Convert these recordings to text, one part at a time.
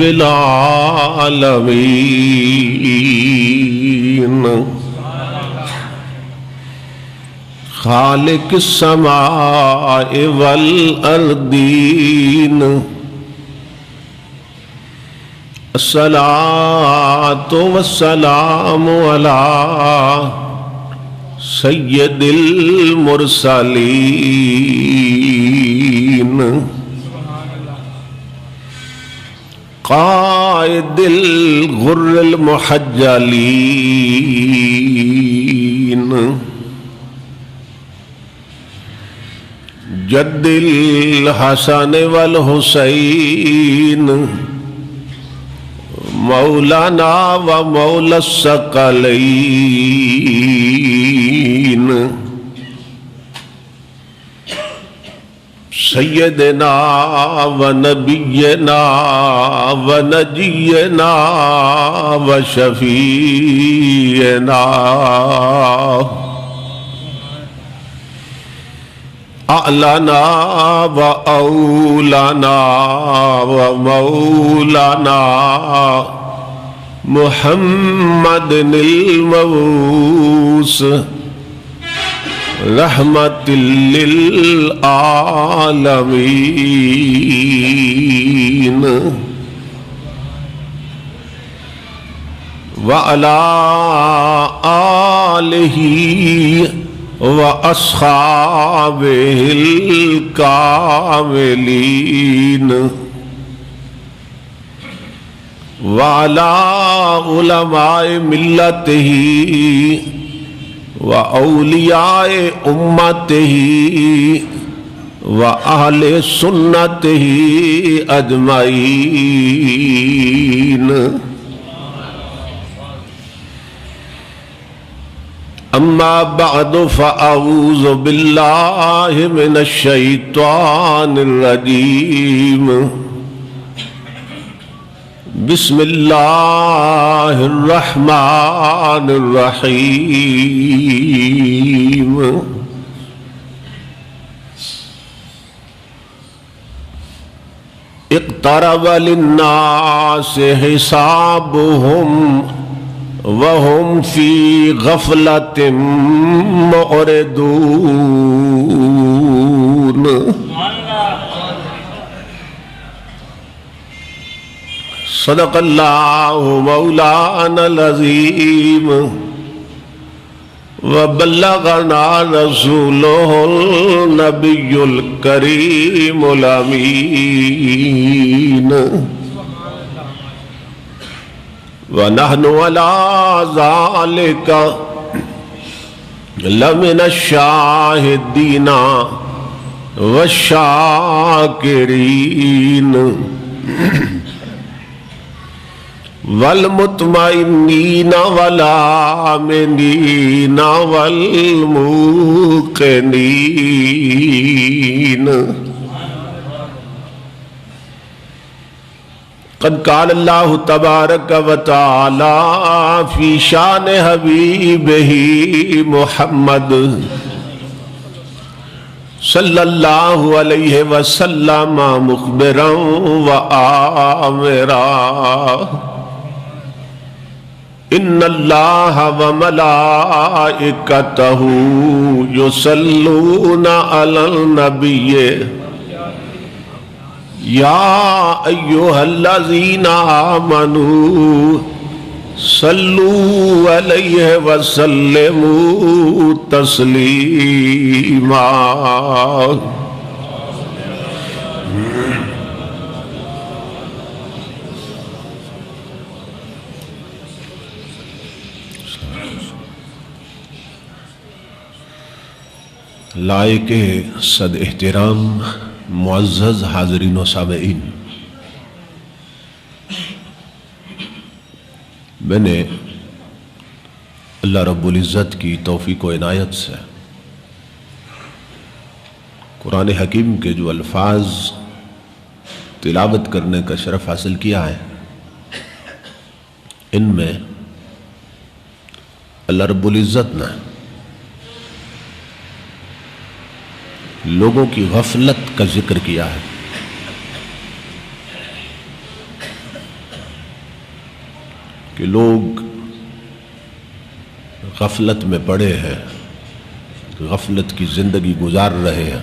العالمین خالق السماء والأرضین الصلاة والسلام على سید المرسلین قائد الغر المحجلین جد الحسن والحسین مولانا و مولا الثقلین سیدنا و نبینا و نجینا و شفیعنا اعلانا و اولانا و مولانا محمد المبعوث رحمت للعالمین وعلى آلہ وَأَصْحَابِهِ الْكَامِلِينَ وَعَلَى عُلَمَاءِ مِلَّتِهِ وَأَوْلِيَاءِ أُمَّتِهِ وَأَهْلِ سُنَّتِهِ أَجْمَعِينَ اما بعد فاعوذ باللہ من الشیطان الرجیم بسم اللہ الرحمن الرحیم اقترب للناس حسابهم وهم في غفلة معرضون صدق اللہ مولانا العظیم وبلغنا رسوله النبی الکریم الامین وَنَحْنُ عَلَىٰ ذَلِكَ لَمِنَ الشَّاهِدِينَ وَالشَّاكِرِينَ وَالْمُطْمَئِنِّينَ وَالْآمِنِينَ وَالْمُوقِنِينَ قد قال اللہ تبارک و تعالی فی شان حبیبہ محمد صلی اللہ علیہ وسلم مخبرا و آمرا ان اللہ و ملائکتہ یصلون علی النبی یا ایہا الذین آمنوا صلو علیہ وسلموا تسلیما لائق صد احترام معزز حاضرین و سامعین، میں نے اللہ رب العزت کی توفیق و عنایت سے قرآن حکیم کے جو الفاظ تلاوت کرنے کا شرف حاصل کیا ہے، ان میں اللہ رب العزت نے لوگوں کی غفلت کا ذکر کیا ہے، کہ لوگ غفلت میں پڑے ہیں، غفلت کی زندگی گزار رہے ہیں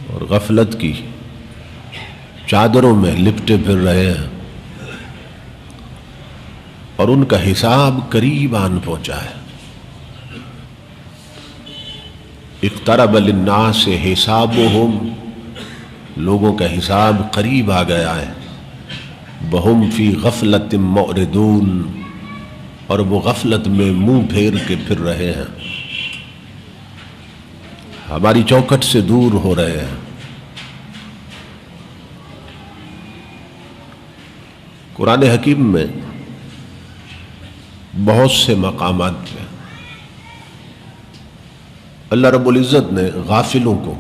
اور غفلت کی چادروں میں لپٹے پھر رہے ہیں اور ان کا حساب قریب آن پہنچا ہے۔ اقترب للناس حسابہم، لوگوں کا حساب قریب آ گیا ہے۔ وہم فی غفلت معرضون، اور وہ غفلت میں منہ پھیر کے پھر رہے ہیں، ہماری چوکھٹ سے دور ہو رہے ہیں۔ قرآن حکیم میں بہت سے مقامات پہ اللہ رب العزت نے غافلوں کو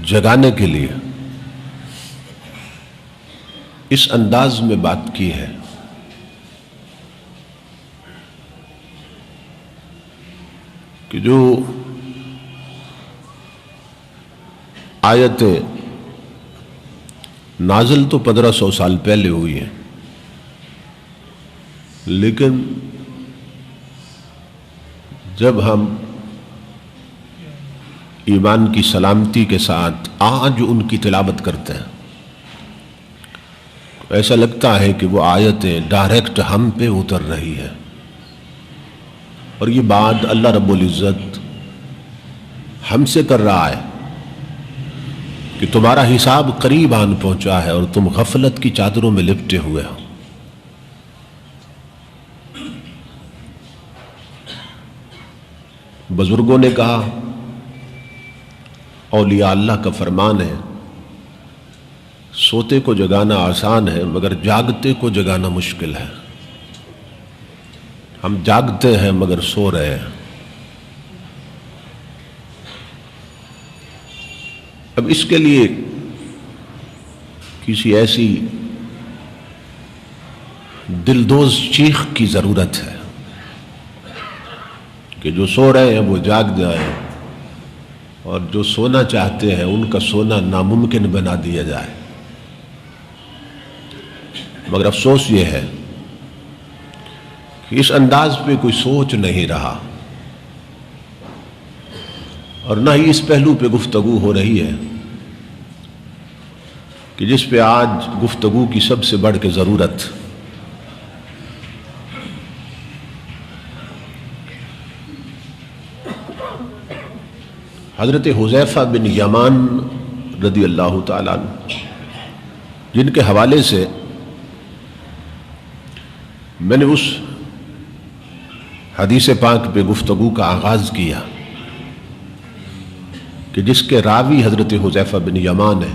جگانے کے لیے اس انداز میں بات کی ہے کہ جو آیتیں نازل تو 1500 سال پہلے ہوئی ہیں، لیکن جب ہم ایمان کی سلامتی کے ساتھ آج ان کی تلاوت کرتے ہیں تو ایسا لگتا ہے کہ وہ آیتیں ڈائریکٹ ہم پہ اتر رہی ہیں، اور یہ بات اللہ رب العزت ہم سے کر رہا ہے کہ تمہارا حساب قریب آن پہنچا ہے اور تم غفلت کی چادروں میں لپٹے ہوئے ہو۔ بزرگوں نے کہا، اولیاء اللہ کا فرمان ہے، سوتے کو جگانا آسان ہے مگر جاگتے کو جگانا مشکل ہے۔ ہم جاگتے ہیں مگر سو رہے ہیں۔ اب اس کے لیے کسی ایسی دلدوز چیخ کی ضرورت ہے کہ جو سو رہے ہیں وہ جاگ جائیں اور جو سونا چاہتے ہیں ان کا سونا ناممکن بنا دیا جائے۔ مگر افسوس یہ ہے کہ اس انداز پہ کوئی سوچ نہیں رہا اور نہ ہی اس پہلو پہ گفتگو ہو رہی ہے کہ جس پہ آج گفتگو کی سب سے بڑھ کے ضرورت۔ حضرت حذیفہ بن یمان رضی اللہ تعالیٰ عنہ، جن کے حوالے سے میں نے اس حدیث پاک پہ گفتگو کا آغاز کیا کہ جس کے راوی حضرت حذیفہ بن یمان ہے،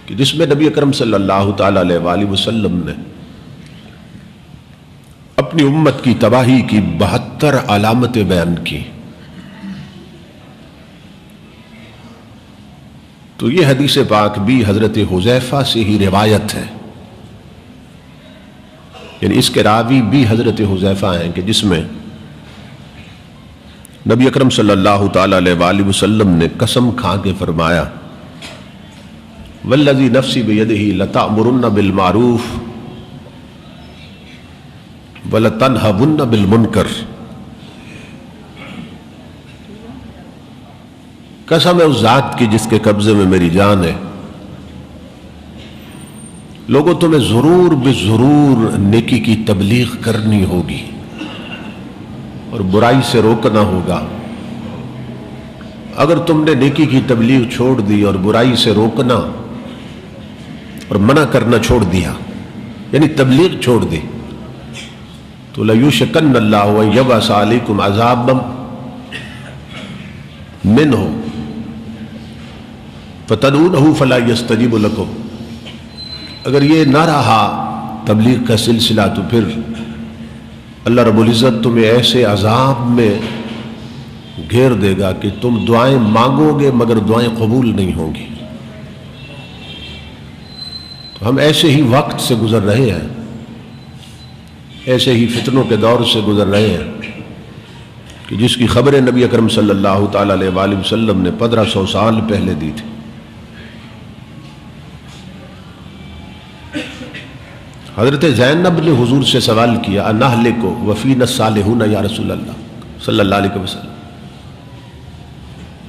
کہ جس میں نبی اکرم صلی اللہ تعالیٰ علیہ وآلہ وسلم نے اپنی امت کی تباہی کی 72 علامتیں بیان کی، تو یہ حدیث پاک بھی حضرت حذیفہ سے ہی روایت ہے، یعنی اس کے راوی بھی حضرت حذیفہ ہیں، کہ جس میں نبی اکرم صلی اللہ تعالیٰ علیہ وآلہ وسلم نے قسم کھا کے فرمایا، والذی نفسی بیدہ لتأمرن بالمعروف ولتنہون بالمنکر، قسم ہے اس ذات کی جس کے قبضے میں میری جان ہے، لوگوں تمہیں ضرور بضرور نیکی کی تبلیغ کرنی ہوگی اور برائی سے روکنا ہوگا۔ اگر تم نے نیکی کی تبلیغ چھوڑ دی اور برائی سے روکنا اور منع کرنا چھوڑ دیا، یعنی تبلیغ چھوڑ دی، تو لَيُوشِكَنَّ اللَّهُ أَن يَبْعَثَ عَلَيْكُمْ عَذَابًا مِّنْهُ فَتَدْعُونَهُ فَلَا يَسْتَجِيبُ لَكُمْ۔ اگر یہ نہ رہا تبلیغ کا سلسلہ تو پھر اللہ رب العزت تمہیں ایسے عذاب میں گھیر دے گا کہ تم دعائیں مانگو گے مگر دعائیں قبول نہیں ہوں گی۔ تو ہم ایسے ہی وقت سے گزر رہے ہیں، ایسے ہی فتنوں کے دور سے گزر رہے ہیں کہ جس کی خبریں نبی اکرم صلی اللہ تعالیٰ علیہ وآلہ وسلم نے 1500 سال پہلے دی تھی، حضرت زینب نے حضور سے سوال کیا انہلک وفینا الصالحون یا رسول اللہ صلی اللہ علیہ وسلم،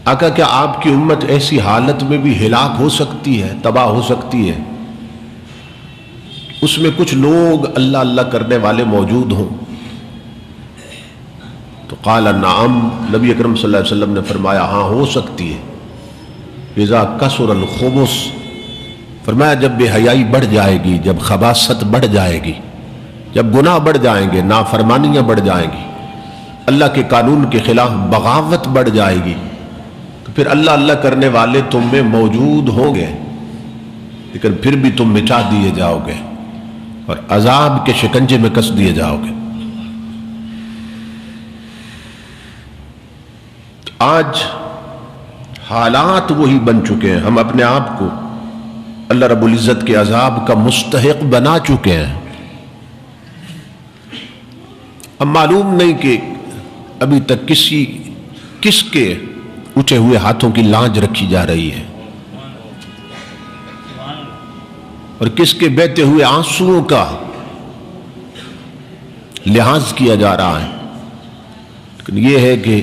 آقا کیا آپ کی امت ایسی حالت میں بھی ہلاک ہو سکتی ہے، تباہ ہو سکتی ہے، اس میں کچھ لوگ اللہ اللہ کرنے والے موجود ہوں؟ تو قال نعم، نبی اکرم صلی اللہ علیہ وسلم نے فرمایا ہاں ہو سکتی ہے۔ اذا کثر الخبث، فرمایا جب بے حیائی بڑھ جائے گی، جب خباثت بڑھ جائے گی، جب گناہ بڑھ جائیں گے، نافرمانیاں بڑھ جائیں گی، اللہ کے قانون کے خلاف بغاوت بڑھ جائے گی، تو پھر اللہ اللہ کرنے والے تم میں موجود ہوں گے، لیکن پھر بھی تم مٹا دیے جاؤ گے اور عذاب کے شکنجے میں کس دیے جاؤ گے۔ آج حالات وہی بن چکے ہیں، ہم اپنے آپ کو اللہ رب العزت کے عذاب کا مستحق بنا چکے ہیں۔ اب معلوم نہیں کہ ابھی تک کس کے اٹھے ہوئے ہاتھوں کی لانج رکھی جا رہی ہے اور کس کے بہتے ہوئے آنسوؤں کا لحاظ کیا جا رہا ہے، لیکن یہ ہے کہ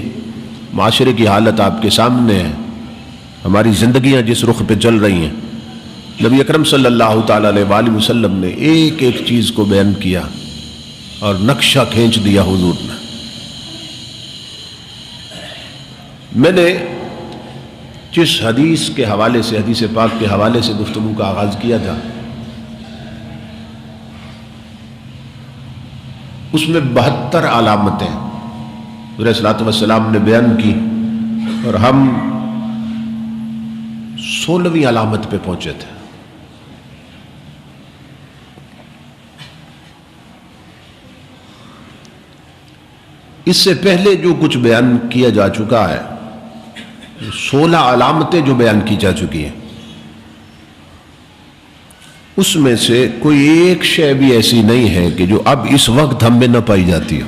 معاشرے کی حالت آپ کے سامنے ہے، ہماری زندگیاں جس رخ پہ چل رہی ہیں۔ نبی اکرم صلی اللہ تعالی علیہ وآلہ وسلم نے ایک ایک چیز کو بیان کیا اور نقشہ کھینچ دیا حضور نے۔ میں نے جس حدیث کے حوالے سے، حدیث پاک کے حوالے سے گفتگو کا آغاز کیا تھا، اس میں 72 علامتیں حضور صلی اللہ علیہ وسلم نے بیان کی اور ہم 16ویں علامت پہ پہنچے تھے۔ اس سے پہلے جو کچھ بیان کیا جا چکا ہے، 16 علامتیں جو بیان کی جا چکی ہیں، اس میں سے کوئی ایک شے بھی ایسی نہیں ہے کہ جو اب اس وقت ہم میں نہ پائی جاتی ہو۔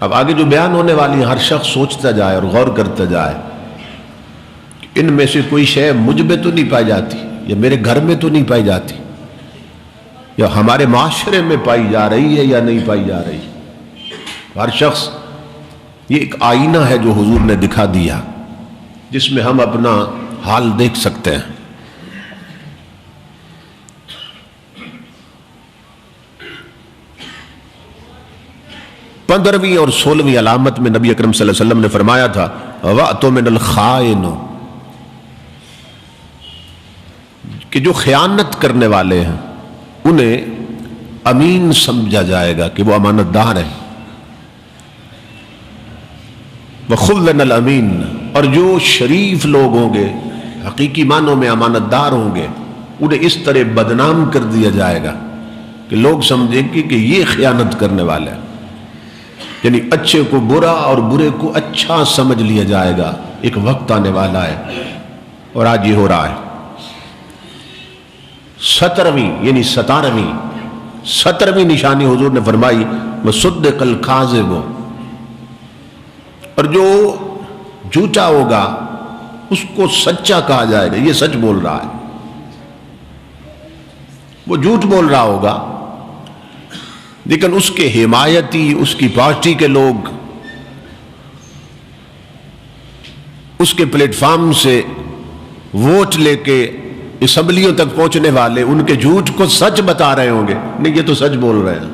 اب آگے جو بیان ہونے والی ہے، ہر شخص سوچتا جائے اور غور کرتا جائے کہ ان میں سے کوئی شے مجھ میں تو نہیں پائی جاتی، یا میرے گھر میں تو نہیں پائی جاتی، یا ہمارے معاشرے میں پائی جا رہی ہے یا نہیں پائی جا رہی۔ ہر شخص، یہ ایک آئینہ ہے جو حضور نے دکھا دیا، جس میں ہم اپنا حال دیکھ سکتے ہیں۔ پندرہویں اور 16ویں علامت میں نبی اکرم صلی اللہ علیہ وسلم نے فرمایا تھا وَأْتُمِنَ الْخَائِنُ، کہ جو خیانت کرنے والے ہیں انہیں امین سمجھا جائے گا کہ وہ امانت دار ہیں۔ وَخُلَّنَ الْأَمِينَ، اور جو شریف لوگ ہوں گے، حقیقی معنوں میں امانت دار ہوں گے، انہیں اس طرح بدنام کر دیا جائے گا کہ لوگ سمجھیں گے کہ یہ خیانت کرنے والے ہیں، یعنی اچھے کو برا اور برے کو اچھا سمجھ لیا جائے گا۔ ایک وقت آنے والا ہے اور آج یہ ہو رہا ہے۔ 17ویں یعنی 17ویں نشانی حضور نے فرمائی وَصُدِّقَ الْكَاذِبُ، اور جو جھوٹا ہوگا اس کو سچا کہا جائے گا، یہ سچ بول رہا ہے۔ وہ جھوٹ بول رہا ہوگا لیکن اس کے حمایتی، اس کی پارٹی کے لوگ، اس کے پلیٹ فارم سے ووٹ لے کے اسمبلیوں تک پہنچنے والے ان کے جھوٹ کو سچ بتا رہے ہوں گے، نہیں یہ تو سچ بول رہے ہیں۔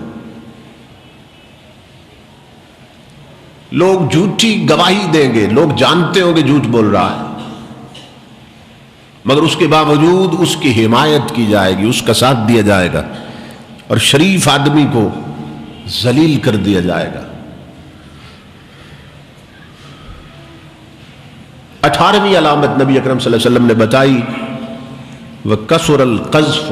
لوگ جھوٹی گواہی دیں گے، لوگ جانتے ہوں گے جھوٹ بول رہا ہے، مگر اس کے باوجود اس کی حمایت کی جائے گی، اس کا ساتھ دیا جائے گا اور شریف آدمی کو ذلیل کر دیا جائے گا۔ 18ویں علامت نبی اکرم صلی اللہ علیہ وسلم نے بتائی وَكَثُرَ الْقَذْفُ،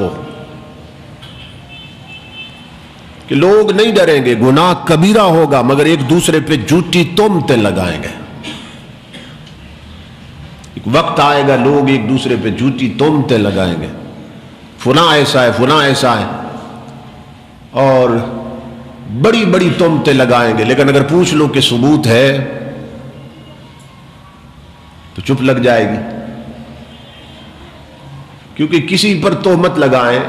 کہ لوگ نہیں ڈریں گے، گناہ کبیرہ ہوگا مگر ایک دوسرے پہ جھوٹی تہمتیں لگائیں گے۔ ایک وقت آئے گا لوگ ایک دوسرے پہ جھوٹی تہمتیں لگائیں گے، فلاں ایسا ہے، فلاں ایسا ہے، اور بڑی بڑی تہمتیں لگائیں گے، لیکن اگر پوچھ لو کہ ثبوت ہے تو چپ لگ جائے گی۔ کیونکہ کسی پر تہمت لگائیں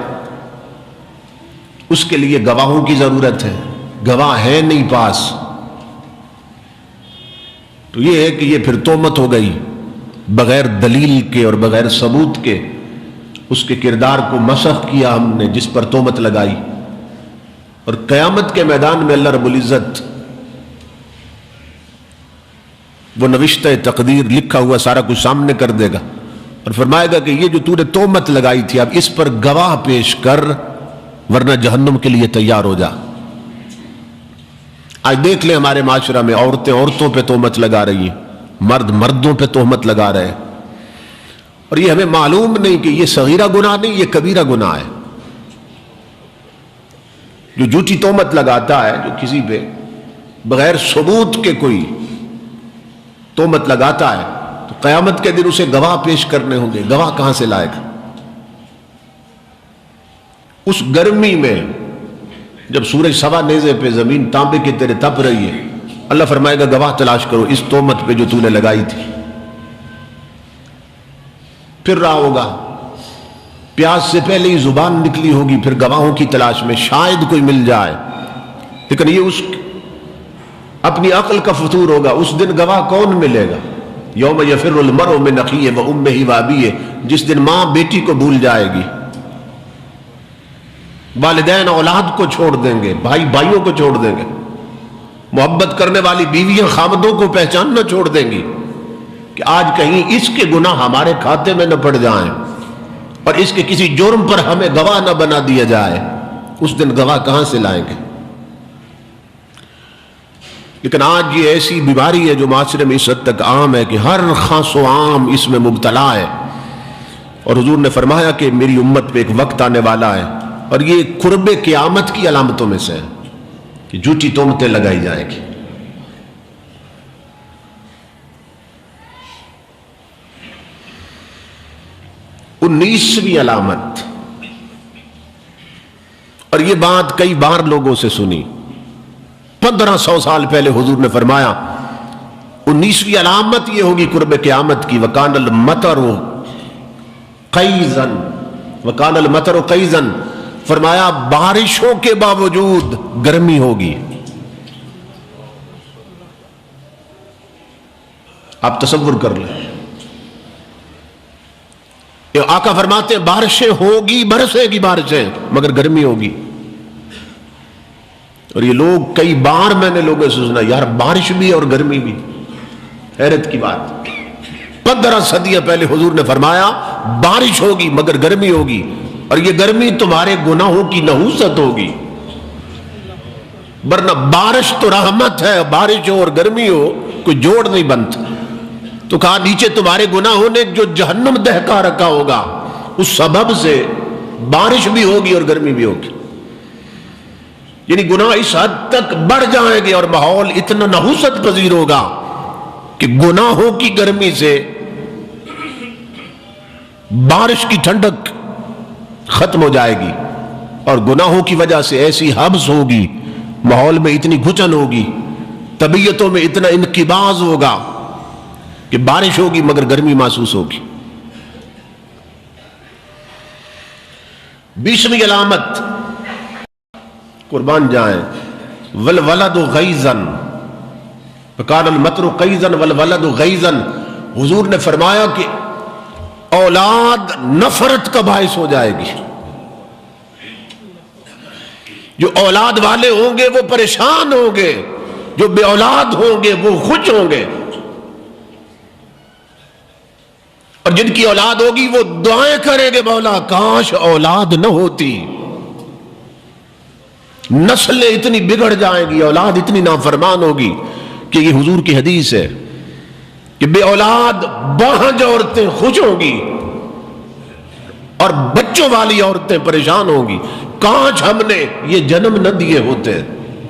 اس کے لیے گواہوں کی ضرورت ہے، گواہ ہے نہیں پاس، تو یہ ہے کہ یہ پھر تہمت ہو گئی، بغیر دلیل کے اور بغیر ثبوت کے اس کے کردار کو مسخ کیا ہم نے جس پر تہمت لگائی، اور قیامت کے میدان میں اللہ رب العزت وہ نوشتہ تقدیر لکھا ہوا سارا کچھ سامنے کر دے گا اور فرمائے گا کہ یہ جو تو نے تہمت لگائی تھی اب اس پر گواہ پیش کر ورنہ جہنم کے لیے تیار ہو جا۔ آج دیکھ لیں ہمارے معاشرہ میں عورتیں عورتوں پہ تہمت لگا رہی ہیں، مرد مردوں پہ تہمت لگا رہے ہیں، اور یہ ہمیں معلوم نہیں کہ یہ صغیرہ گناہ نہیں، یہ کبیرہ گناہ ہے۔ جو جھوٹی تہمت لگاتا ہے، جو کسی پہ بغیر ثبوت کے کوئی تہمت لگاتا ہے، تو قیامت کے دن اسے گواہ پیش کرنے ہوں گے، گواہ کہاں سے لائے گا؟ اس گرمی میں جب سورج سوا نیزے پہ زمین تانبے کی طرح تپ رہی ہے، اللہ فرمائے گا گواہ تلاش کرو اس تہمت پہ جو تو نے لگائی تھی۔ پھر رہا ہوگا، پیاس سے پہلے ہی زبان نکلی ہوگی، پھر گواہوں کی تلاش میں شاید کوئی مل جائے، لیکن یہ اس اپنی عقل کا فطور ہوگا۔ اس دن گواہ کون ملے گا؟ یوم یفر المرء من اخیہ وامہ وابیہ، جس دن ماں بیٹی کو بھول جائے گی، والدین اولاد کو چھوڑ دیں گے، بھائی بھائیوں کو چھوڑ دیں گے، محبت کرنے والی بیویاں خامدوں کو پہچاننا چھوڑ دیں گی کہ آج کہیں اس کے گناہ ہمارے کھاتے میں نہ پڑ جائیں اور اس کے کسی جرم پر ہمیں گواہ نہ بنا دیا جائے۔ اس دن گواہ کہاں سے لائیں گے؟ لیکن آج یہ ایسی بیماری ہے جو معاشرے میں اس حد تک عام ہے کہ ہر خاص و عام اس میں مبتلا ہے، اور حضور نے فرمایا کہ میری امت پہ ایک وقت آنے والا ہے اور یہ قرب قیامت کی علامتوں میں سے ہے کہ جھوٹی تہمتیں لگائی جائیں گی۔ انیسویں علامت، اور یہ بات کئی بار لوگوں سے سنی، 1500 سال پہلے حضور نے فرمایا 19ویں علامت یہ ہوگی قرب قیامت کی، وَكَانَ الْمَطَرُ قَيْزًا، وَكَانَ الْمَطَرُ قَيْزًا، فرمایا بارشوں کے باوجود گرمی ہوگی۔ آپ تصور کر لیں، آقا فرماتے ہیں بارشیں ہوگی، برسے گی بارشیں، مگر گرمی ہوگی۔ اور یہ لوگ کئی بار میں نے لوگوں سے سنا، یار بارش بھی اور گرمی بھی، حیرت کی بات۔ 15 صدیاں پہلے حضور نے فرمایا بارش ہوگی مگر گرمی ہوگی، اور یہ گرمی تمہارے گناہوں کی نحوست ہوگی، ورنہ بارش تو رحمت ہے، بارش ہو اور گرمی ہو کوئی جوڑ نہیں بنتا۔ تو کہا نیچے تمہارے گناہوں نے جو جہنم دہکا رکھا ہوگا اس سبب سے بارش بھی ہوگی اور گرمی بھی ہوگی، یعنی گناہ اس حد تک بڑھ جائیں گے اور ماحول اتنا نحوست پذیر ہوگا کہ گناہوں کی گرمی سے بارش کی ٹھنڈک ختم ہو جائے گی، اور گناہوں کی وجہ سے ایسی حبس ہوگی، ماحول میں اتنی گھچن ہوگی، طبیعتوں میں اتنا انقباض ہوگا کہ بارش ہوگی مگر گرمی محسوس ہوگی۔ 20ویں علامت، قربان جائیں، والولد غیظًا، وَكَانَ الْمَطَرُ قَيْظًا وَالْوَلَدُ غَيْظًا، حضور نے فرمایا کہ اولاد نفرت کا باعث ہو جائے گی۔ جو اولاد والے ہوں گے وہ پریشان ہوں گے، جو بے اولاد ہوں گے وہ خوش ہوں گے، اور جن کی اولاد ہوگی وہ دعائیں کریں گے مولا کاش اولاد نہ ہوتی، نسلیں اتنی بگڑ جائیں گی، اولاد اتنی نافرمان ہوگی کہ یہ حضور کی حدیث ہے کہ بے اولاد باہنج عورتیں خوش ہوں گی اور بچوں والی عورتیں پریشان ہوں گی، کاش ہم نے یہ جنم نہ دیے ہوتے،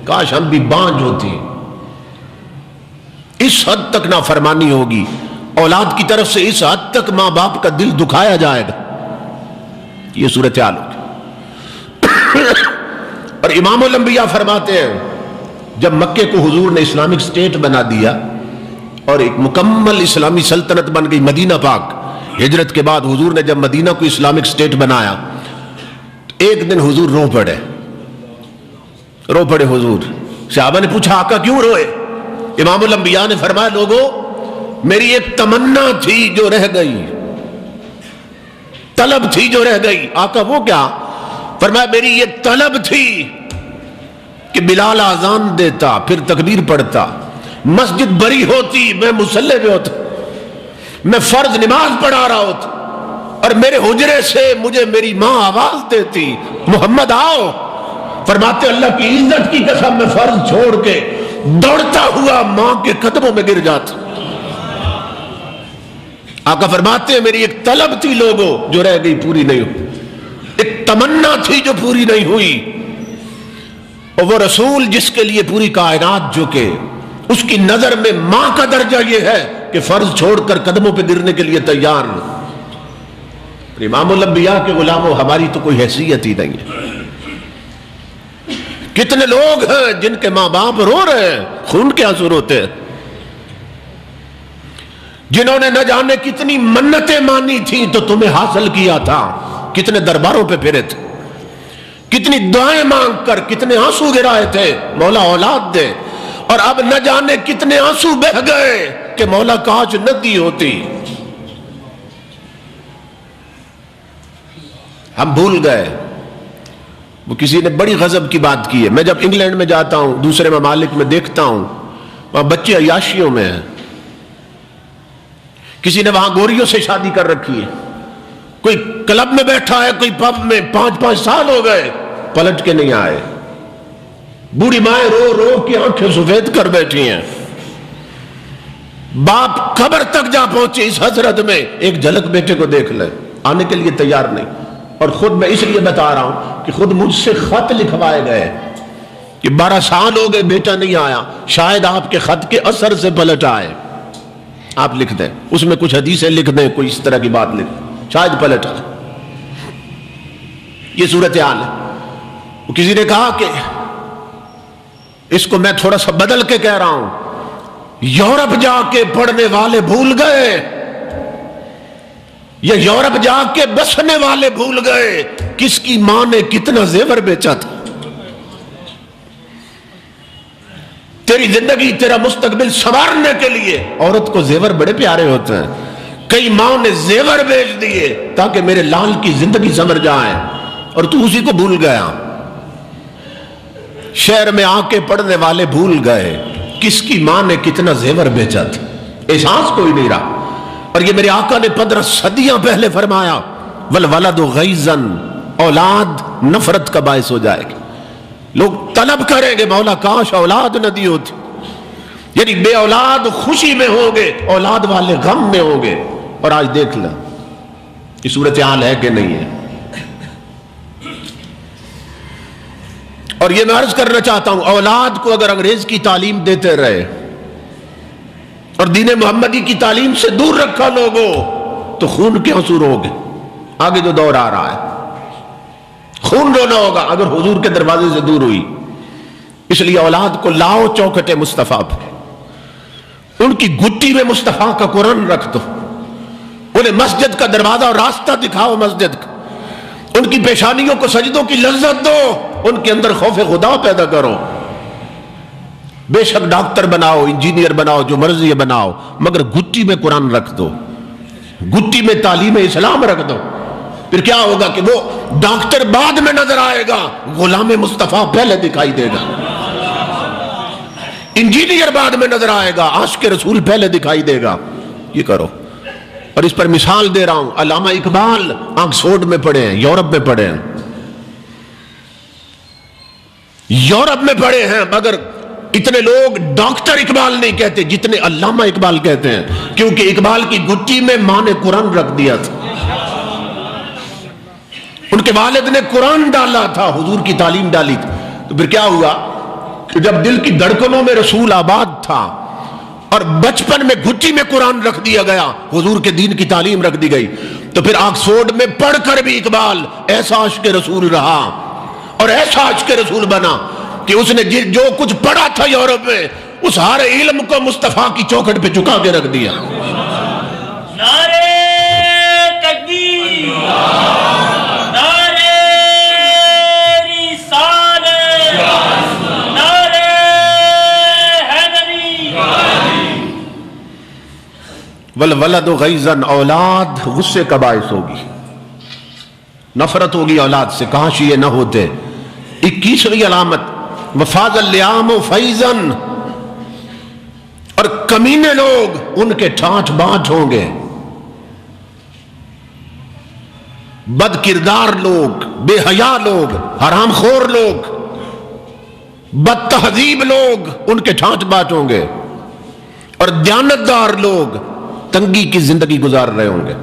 کاش ہم بھی بانج ہوتی۔ اس حد تک نافرمانی ہوگی، اولاد کی طرف سے اس حد تک ماں باپ کا دل دکھایا جائے گا، یہ صورتحال ہوگی۔ اور امام الانبیاء فرماتے ہیں جب مکے کو حضور نے اسلامک سٹیٹ بنا دیا اور ایک مکمل اسلامی سلطنت بن گئی مدینہ پاک، ہجرت کے بعد حضور نے جب مدینہ کو اسلامک سٹیٹ بنایا، ایک دن حضور رو پڑے حضور۔ صحابہ نے پوچھا آقا کیوں روئے؟ امام الانبیاء نے فرمایا لوگوں میری ایک تمنا تھی جو رہ گئی، طلب تھی جو رہ گئی۔ آقا وہ کیا؟ فرمایا میری ایک طلب تھی کہ بلال اذان دیتا، پھر تکبیر پڑھتا، مسجد بری ہوتی، میں مصلی پہ ہوتا، میں فرض نماز پڑھا رہا ہوتا، اور میرے حجرے سے مجھے میری ماں آواز دیتی محمد آؤ۔ فرماتے اللہ کی عزت کی قسم میں فرض چھوڑ کے دوڑتا ہوا ماں کے قدموں میں گر جاتا۔ آقا فرماتے ہیں میری ایک طلب تھی لوگوں جو رہ گئی، پوری نہیں ہوئی، ایک تمنا تھی جو پوری نہیں ہوئی، اور وہ رسول جس کے لیے پوری کائنات جھکے، اس کی نظر میں ماں کا درجہ یہ ہے کہ فرض چھوڑ کر قدموں پہ گرنے کے لیے تیار نہیں۔ امام الانبیاء کے غلاموں ہماری تو کوئی حیثیت ہی نہیں ہے۔ کتنے لوگ ہیں جن کے ماں باپ رو رہے ہیں، خون کے آنسو روتے ہیں، جنہوں نے نہ جانے کتنی منتیں مانی تھیں تو تمہیں حاصل کیا تھا، کتنے درباروں پہ پھرے تھے، کتنی دعائیں مانگ کر کتنے آنسو گرائے تھے مولا اولاد دے، اور اب نہ جانے کتنے آنسو بہہ گئے کہ مولا کاش نہ دی ہوتی۔ ہم بھول گئے۔ وہ کسی نے بڑی غضب کی بات کی ہے، میں جب انگلینڈ میں جاتا ہوں، دوسرے ممالک میں دیکھتا ہوں، وہاں بچے عیاشیوں میں ہیں، کسی نے وہاں گوریوں سے شادی کر رکھی ہے، کوئی کلب میں بیٹھا ہے، کوئی پب میں، 5 سال ہو گئے پلٹ کے نہیں آئے، بوڑھی مائیں رو رو کے آنکھیں سفید کر بیٹھی ہیں، باپ قبر تک جا پہنچے اس حسرت میں ایک جھلک بیٹے کو دیکھ لے، آنے کے لیے تیار نہیں۔ اور خود میں اس لیے بتا رہا ہوں کہ خود مجھ سے خط لکھوائے گئے کہ 12 سال ہو گئے بیٹا نہیں آیا، شاید آپ کے خط کے اثر سے پلٹ آئے، آپ لکھ دیں، اس میں کچھ حدیثیں لکھ دیں، کوئی اس طرح کی بات لکھ دیں، شاید پلٹ آئے۔ یہ صورتحال ہے۔ وہ کسی نے کہا کہ اس کو میں تھوڑا سا بدل کے کہہ رہا ہوں، یورپ جا کے پڑھنے والے بھول گئے یا یورپ جا کے بسنے والے بھول گئے کس کی ماں نے کتنا زیور بیچا تھا۔ تیری زندگی، تیرا مستقبل سنوارنے کے لیے عورت کو زیور بڑے پیارے ہوتے ہیں، کئی ماں نے زیور بیچ دیے تاکہ میرے لال کی زندگی سنور جائے، اور تو اسی کو بھول گیا۔ شہر میں آ کے پڑھنے والے بھول گئے کس کی ماں نے کتنا زیور بیچا تھا، احساس کوئی نہیں رہا۔ اور یہ میرے آقا نے 15 صدیاں پہلے فرمایا، والولد غیظاً، اولاد نفرت کا باعث ہو جائے گی۔ لوگ طلب کریں گے مولا کاش اولاد نہ دی ہوتی، یعنی بے اولاد خوشی میں ہوں گے، اولاد والے غم میں ہوں گے۔ اور آج دیکھ لیں یہ صورتحال ہے کہ نہیں ہے۔ اور یہ میں عرض کرنا چاہتا ہوں، اولاد کو اگر انگریز کی تعلیم دیتے رہے اور دین محمدی کی تعلیم سے دور رکھا لوگوں تو خون کے آنسو روگے۔ آگے جو دور آ رہا ہے خون رونا ہوگا اگر حضور کے دروازے سے دور ہوئی۔ اس لیے اولاد کو لاؤ چوکھٹ مصطفیٰ پہ، ان کی گٹی میں مصطفیٰ کا قرآن رکھ دو، انہیں مسجد کا دروازہ اور راستہ دکھاؤ مسجد کا، ان کی پیشانیوں کو سجدوں کی لذت دو، ان کے اندر خوف خدا پیدا کرو۔ بے شک ڈاکٹر بناؤ، انجینئر بناؤ، جو مرضی بناؤ، مگر گٹی میں قرآن رکھ دو، گٹی میں تعلیم اسلام رکھ دو۔ پھر کیا ہوگا کہ وہ ڈاکٹر بعد میں نظر آئے گا، غلام مصطفیٰ پہلے دکھائی دے گا، انجینئر بعد میں نظر آئے گا، عاشق رسول پہلے دکھائی دے گا۔ یہ کرو۔ اور اس پر مثال دے رہا ہوں، علامہ اقبال آکسفورڈ میں پڑھے ہیں، یورپ میں پڑھے ہیں، یورپ میں پڑھے ہیں، مگر اتنے لوگ ڈاکٹر اقبال نہیں کہتے جتنے علامہ اقبال کہتے ہیں، کیونکہ اقبال کی گٹی میں ماں نے قرآن رکھ دیا تھا، ان کے والد نے قرآن ڈالا تھا، حضور کی تعلیم ڈالی تھی۔ تو پھر کیا ہوا کہ جب دل کی دھڑکنوں میں رسول آباد تھا اور بچپن میں گھٹی میں قرآن رکھ دیا گیا، حضور کے دین کی تعلیم رکھ دی گئی، تو پھر آکسفورڈ میں پڑھ کر بھی اقبال ایسا عاشق رسول رہا اور ایسا عاشق رسول بنا کہ اس نے جو کچھ پڑھا تھا یورپ میں، اس ہر علم کو مصطفیٰ کی چوکھٹ پہ چکا کے رکھ دیا۔ نعرے والولد غیظاً، اولاد غصے کا باعث ہوگی، نفرت ہوگی اولاد سے، کاش یہ نہ ہوتے۔ 21ویں علامت وفاض اللعام فیضاً، اور کمینے لوگ ان کے ٹھاٹھ بانٹ ہوں گے، بد کردار لوگ، بے حیا لوگ، حرام خور لوگ، بد تہذیب لوگ ان کے ٹھاٹھ بانٹ ہوں گے، اور دیانتدار لوگ تنگی کی زندگی گزار رہے ہوں گے۔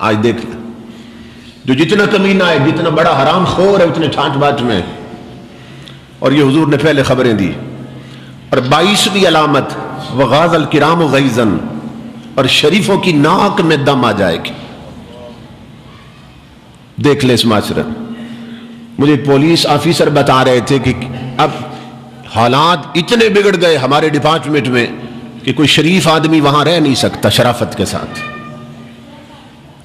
آج دیکھ لیں، جو جتنا کمینہ ہے، جتنا بڑا حرام خور ہے، اتنے ٹھاٹ باٹ میں، اور یہ حضور نے پہلے خبریں دی۔ اور 22ویں علامت وغاظ الکرام غیظاً، اور شریفوں کی ناک میں دم آ جائے گی۔ دیکھ لیں اس معاشرے، مجھے پولیس آفیسر بتا رہے تھے کہ اب حالات اتنے بگڑ گئے ہمارے ڈپارٹمنٹ میں کہ کوئی شریف آدمی وہاں رہ نہیں سکتا شرافت کے ساتھ۔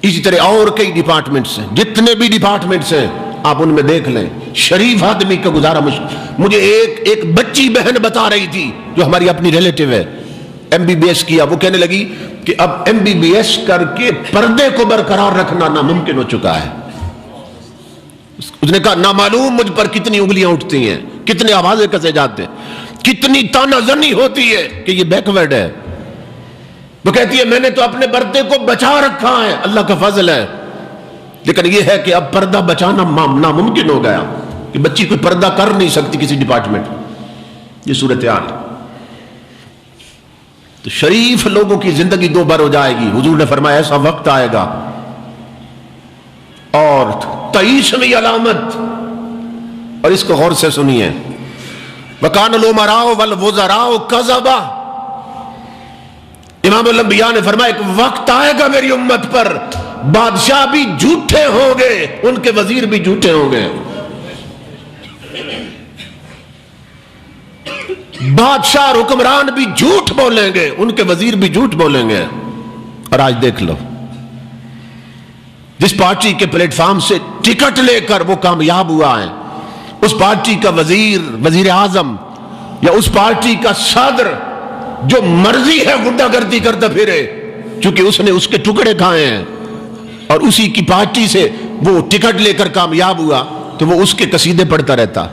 اسی طرح اور کئی ڈپارٹمنٹس ہیں، جتنے بھی ڈپارٹمنٹس ہیں آپ ان میں دیکھ لیں، شریف آدمی کا گزارا مشکل۔ مجھے ایک بچی بہن بتا رہی تھی جو ہماری اپنی ریلیٹیو ہے، MBBS کیا، وہ کہنے لگی کہ اب MBBS کر کے پردے کو برقرار رکھنا ناممکن ہو چکا ہے۔ اس نے کہا نامعلوم مجھ پر کتنی انگلیاں اٹھتی ہیں، کتنے آوازیں کسے جاتے ہیں، کتنی تانا زنی ہوتی ہے کہ یہ بیکورڈ ہے۔ وہ کہتی ہے میں نے تو اپنے پردے کو بچا رکھا ہے، اللہ کا فضل ہے، لیکن یہ ہے کہ اب پردہ بچانا ناممکن ہو گیا کہ بچی کوئی پردہ کر نہیں سکتی کسی ڈپارٹمنٹ۔ یہ صورتحال، تو شریف لوگوں کی زندگی دو بار ہو جائے گی۔ حضور نے فرمایا ایسا وقت آئے گا۔ اور 23ویں علامت، اور اس کو غور سے سنیے، وَكَانَ الْأُمَرَاءُ وَالْوُزَرَاءُ كَذَبًا، امام الانبیاء نے فرمایا ایک وقت آئے گا میری امت پر بادشاہ بھی جھوٹے ہوں گے، ان کے وزیر بھی جھوٹے ہوں گے، بادشاہ اور حکمران بھی جھوٹ بولیں گے، ان کے وزیر بھی جھوٹ بولیں گے۔ اور آج دیکھ لو، جس پارٹی کے پلیٹ فارم سے ٹکٹ لے کر وہ کامیاب ہوا ہے، اس پارٹی کا وزیر اعظم یا اس پارٹی کا صدر جو مرضی ہے غنڈہ گردی کرتا پھرے، چونکہ اس نے اس کے ٹکڑے کھائے ہیں اور اسی کی پارٹی سے وہ ٹکٹ لے کر کامیاب ہوا، تو وہ اس کے قصیدے پڑھتا رہتا۔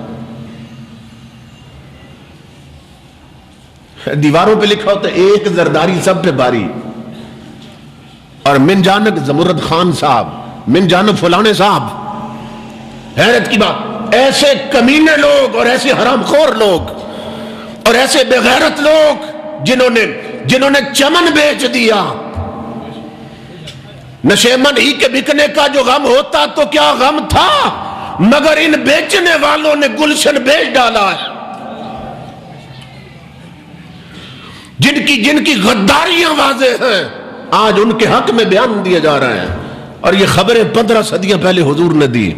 دیواروں پہ لکھا ہوتا ہے ایک زرداری سب پہ باری، اور من جانب زمرد خان صاحب، من جانب فلانے صاحب۔ حیرت کی بات، ایسے کمینے لوگ اور ایسے حرام خور لوگ اور ایسے بے غیرت لوگ جنہوں نے چمن بیچ دیا۔ نشیمن ہی کے بکنے کا جو غم ہوتا تو کیا غم تھا، مگر ان بیچنے والوں نے گلشن بیچ ڈالا ہے۔ جن کی غداریاں واضح ہیں، آج ان کے حق میں بیان دیے جا رہے ہیں، اور یہ خبریں 15 صدیاں پہلے حضور نے دی۔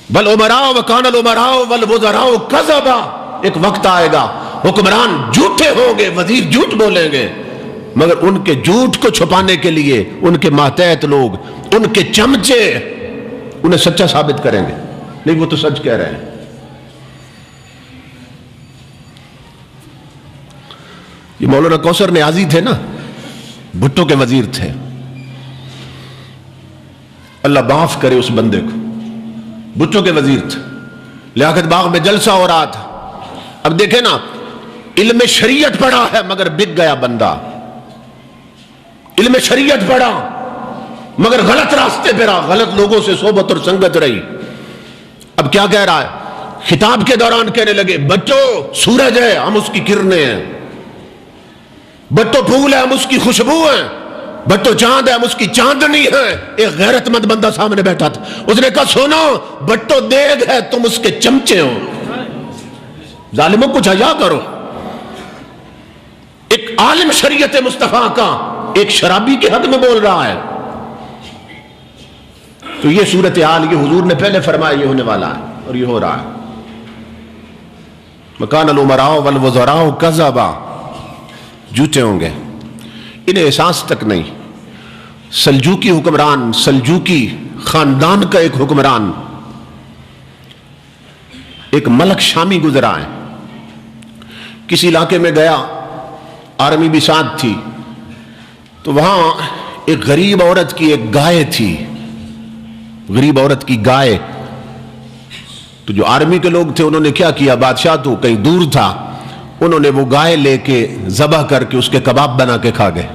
بل امراء وکان الامراء والوزراء کذبا، ایک وقت آئے گا حکمران جھوٹے ہوں گے، وزیر جھوٹ بولیں گے، مگر ان کے جھوٹ کو چھپانے کے لیے ان کے ماتحت لوگ، ان کے چمچے انہیں سچا ثابت کریں گے، نہیں وہ تو سچ کہہ رہے ہیں۔ یہ مولانا کوثر نیازی تھے نا، بھٹو کے وزیر تھے، اللہ معاف کرے اس بندے کو، بھٹو کے وزیر تھے، لیاقت باغ میں جلسہ ہو رہا تھا۔ اب دیکھیں نا، علم شریعت پڑھا ہے مگر بک گیا بندہ، علم شریعت پڑھا مگر غلط راستے پہ رہا، غلط لوگوں سے صحبت اور سنگت رہی۔ اب کیا کہہ رہا ہے، خطاب کے دوران کہنے لگے بچوں سورج ہے ہم اس کی کرنیں ہیں، بٹو پھول ہے ہم اس کی خوشبو ہیں، بٹو چاند ہے ہم اس کی چاندنی ہے۔ ایک غیرت مند بندہ سامنے بیٹھا تھا، اس نے کہا سنو بٹو دیگ ہے تم اس کے چمچے ہو، ظالموں کچھ حیا کرو۔ ایک عالم شریعت مصطفیٰ کا ایک شرابی کے حق میں بول رہا ہے، تو یہ صورتحال یہ حضور نے پہلے فرمایا یہ ہونے والا ہے اور یہ ہو رہا ہے۔ مکان الامراء والوزراء کذبا، جھوٹے ہوں گے، انہیں احساس تک نہیں۔ سلجوکی حکمران، سلجوکی خاندان کا ایک حکمران، ایک ملک شامی گزرا ہے، کسی علاقے میں گیا، آرمی بھی ساتھ تھی، تو وہاں ایک غریب عورت کی ایک گائے تھی، غریب عورت کی گائے. تو جو آرمی کے لوگ تھے انہوں نے کیا کیا، بادشاہ تو کہیں دور تھا، انہوں نے وہ گائے لے کے ذبح کر کے اس کے کباب بنا کے کھا گئے،